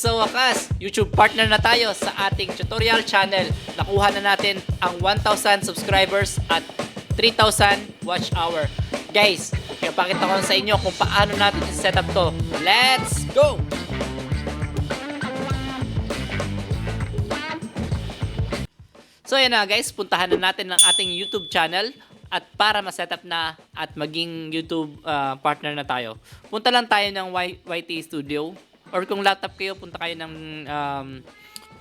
sa wakas, YouTube partner na tayo sa ating tutorial channel. Nakuha na natin ang 1,000 subscribers at 3,000 watch hour. Guys, ipakita ko sa inyo kung paano natin i-set up to. Let's go! So yan na guys, puntahan na natin ang ating YouTube channel. At para ma-setup na at maging YouTube partner na tayo, punta lang tayo ng YT Studio. Or kung laptop kayo, punta kayo ng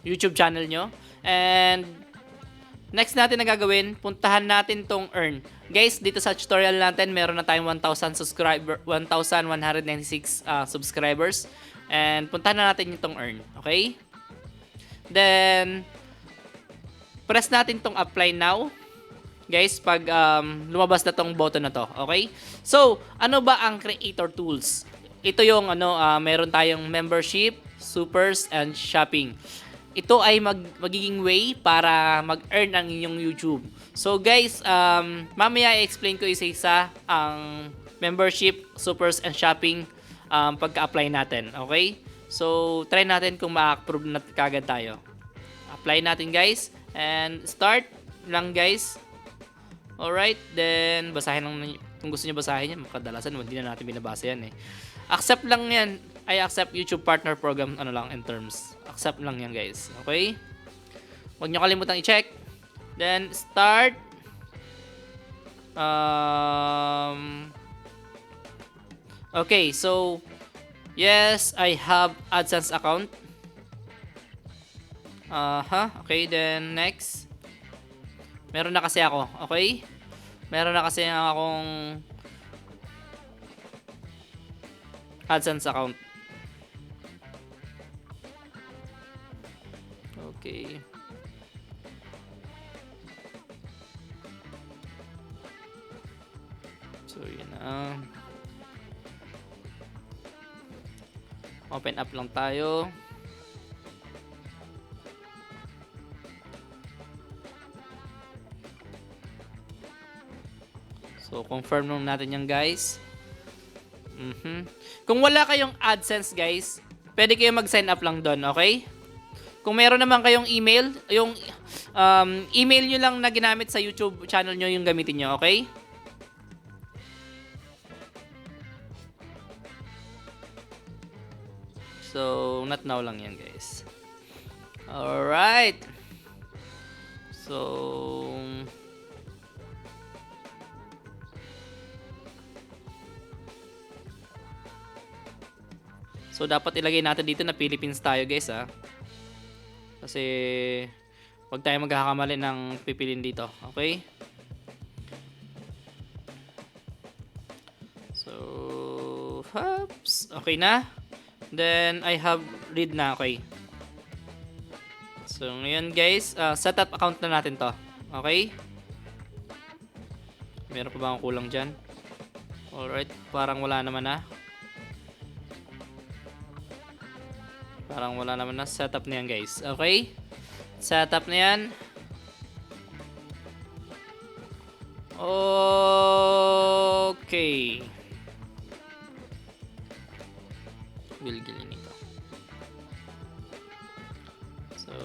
YouTube channel nyo. And next natin na gagawin, puntahan natin tong earn. Guys, dito sa tutorial natin, meron na tayong 1,196 subscribers. And puntahan na natin itong earn. Okay? Then, press natin tong apply now. Guys, pag lumabas na tong button na to, okay? So, ano ba ang creator tools? Ito yung meron tayong membership, supers, and shopping. Ito ay magiging way para mag-earn ang inyong YouTube. So guys, mamaya i-explain ko isa-isa ang membership, supers, and shopping pagka-apply natin, okay? So, try natin kung ma-approve na kagad tayo. Apply natin guys, and start lang guys. Alright, then basahin lang kung gusto niyo basahin yan. Kadalasan hindi na natin binabasa yan eh. Accept lang yan. I accept YouTube Partner Program in terms. Accept lang yan guys. Okay? Huwag niyo kalimutang i-check. Then start. Okay, so yes, I have AdSense account. Okay, then next. Meron na kasi ako, okay? Meron na kasi akong AdSense account. Okay. So, yun na. Open up lang tayo. So, confirm lang natin yan guys. Kung wala kayong AdSense guys, pwede kayo mag-sign up lang doon, okay? Kung meron naman kayong email, yung email nyo lang na ginamit sa YouTube channel nyo yung gamitin nyo, okay? So, not now lang yan guys. Alright. So, dapat ilagay natin dito na Philippines tayo guys ha. Kasi, wag tayo magkakamali ng pipilin dito. Okay? So, okay na. Then, I have read na. Okay. So, ngayon guys, set up account na natin to. Okay? Meron pa ba akong kulang dyan? Alright, parang wala naman na. Parang wala naman na. Setup na yan guys. Okay? Setup na yan. Okay. Gilgilin ito. So,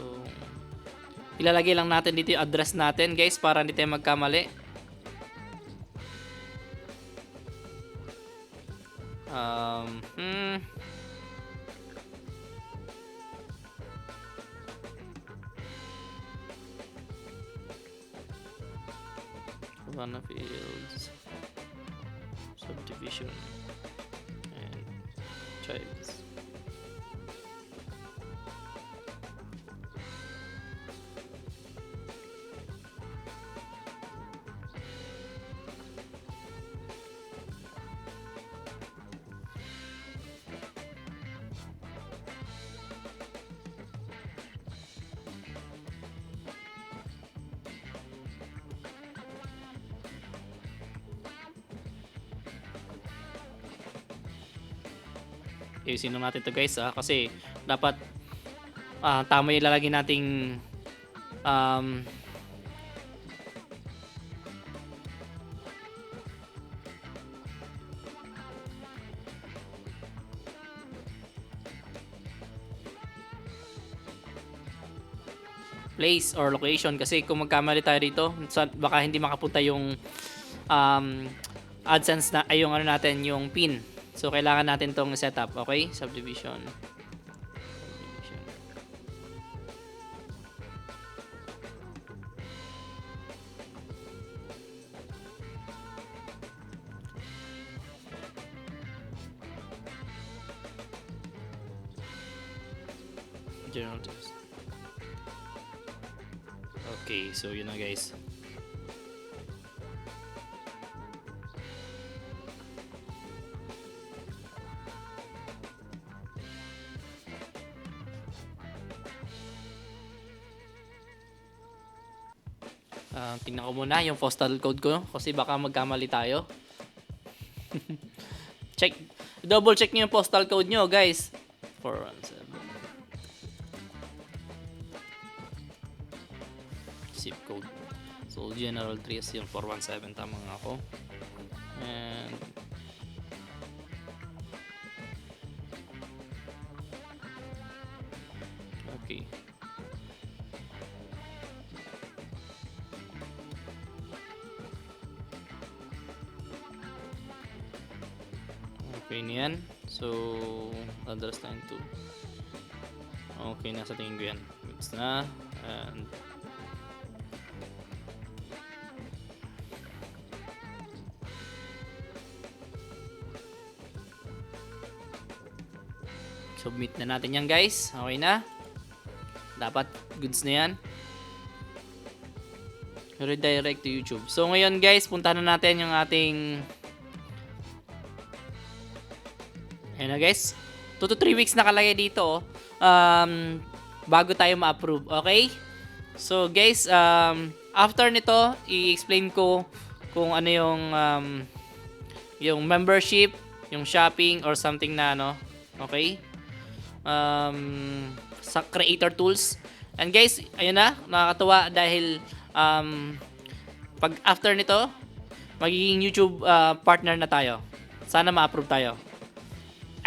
ilalagay lang natin dito yung address natin guys para hindi tayo magkamali. Havana Fields Subdivision and Chives. Ayusin lang natin to guys kasi dapat tama yung lalagay nating place or location. Kasi kung magkamali tayo dito, baka hindi makapunta yung AdSense na ay yung ano natin, yung pin. So kailangan natin tong setup, okay? Subdivision. General test. Okay, so yun na guys. Tingnan ko muna yung postal code ko kasi baka magkamali tayo. Check. Double check niyo yung postal code nyo, guys. 417. Zip code. So, General 3 is yung 417. Tama nga ako. And okay. Okay na yan. So, address line 2. Okay na sa tingin ko yan. Goods na. And submit na natin yan guys. Okay na. Dapat goods na yan. Redirect to YouTube. So ngayon guys, puntahan na natin yung ating ayan na guys. 2 to 3 weeks nakalagay dito. Bago tayo ma-approve. Okay? So guys, after nito, i-explain ko kung ano yung membership, yung shopping or something na ano. Okay? Sa creator tools. And guys, ayun na, nakakatuwa dahil pag after nito, magiging YouTube partner na tayo. Sana ma-approve tayo.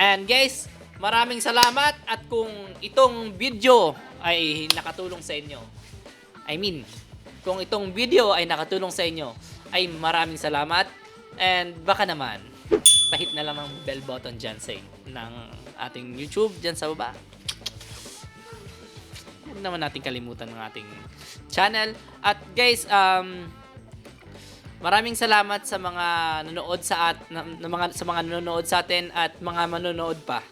And guys, maraming salamat at kung itong video ay nakatulong sa inyo, kung itong video ay nakatulong sa inyo, ay maraming salamat. And baka naman, pahit na lang ng bell button dyan ng ating YouTube dyan sa baba. Huwag naman natin kalimutan ng ating channel. At guys, maraming salamat sa mga nanonood sa mga nanonood sa atin at mga manonood pa.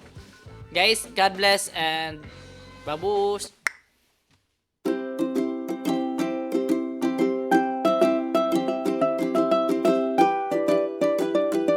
Guys, God bless and babush.